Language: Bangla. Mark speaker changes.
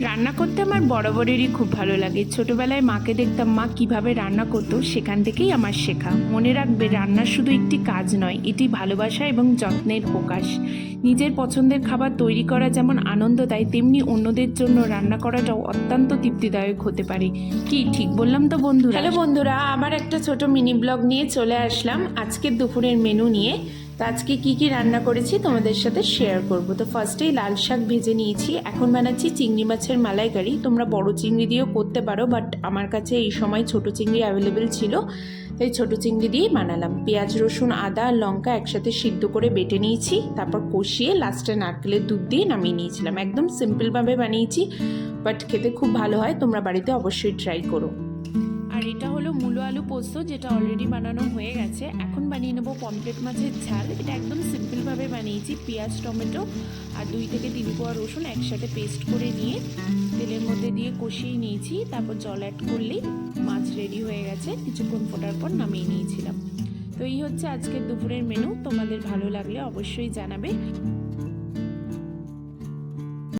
Speaker 1: রান্না করতে আমার বরাবরেরই খুব ভালো লাগে। ছোটবেলায় মাকে দেখতাম মা কিভাবে রান্না করতো, সেখান থেকেই আমার শেখা। মনে রাখবে, রান্না শুধু একটি কাজ নয়, এটি ভালোবাসা এবং যত্নের প্রকাশ। নিজের পছন্দের খাবার তৈরি করা যেমন আনন্দ দেয়, তেমনি অন্যদের জন্য রান্না করাটাও অত্যন্ত তৃপ্তিদায়ক হতে পারে। কি ঠিক বললাম তো বন্ধুরা? হ্যালো বন্ধুরা, আমার একটা ছোট মিনি ব্লগ নিয়ে চলে আসলাম আজকের দুপুরের মেনু নিয়ে। তো আজকে কি কি রান্না করেছি তোমাদের সাথে শেয়ার করব। তো ফার্স্টেই লাল শাক ভেজে নিয়েছি, এখন বানাচ্ছি চিংড়ি মাছের মালাইকারি। তোমরা বড় চিংড়ি দিয়েও করতে পারো, বাট আমার কাছে এই সময় ছোট চিংড়ি অ্যাভেলেবেল ছিল, তাই ছোট চিংড়ি দিয়েই বানালাম। পেঁয়াজ রসুন আদা আর লঙ্কা একসাথে সিদ্ধ করে বেটে নিয়েছি, তারপর কষিয়ে লাস্টে নারকেলের দুধ দিয়ে নামিয়ে নিয়েছিলাম। একদম সিম্পলভাবে বানিয়েছি, বাট খেতে খুব ভালো হয়। তোমরা বাড়িতে অবশ্যই ট্রাই করো। আর এটা হলো মূলো আলু পোস্ত, যেটা অলরেডি বানানো হয়ে গেছে। এখন বানিয়ে নেবো পমফ্রেট মাছের ঝাল। এটা একদম সিম্পলভাবে বানিয়েছি, পেঁয়াজ টমেটো আর 2 থেকে 3 কোয়া রসুন একসাথে পেস্ট করে নিয়ে তেলের মধ্যে দিয়ে কষিয়ে নিয়েছি, তারপর জল অ্যাড করলেই মাছ রেডি হয়ে গেছে। কিছুক্ষণ ফোটার পর নামিয়ে নিয়েছিলাম। তো এই হচ্ছে আজকের দুপুরের মেনু। তোমাদের ভালো লাগলে অবশ্যই জানাবে।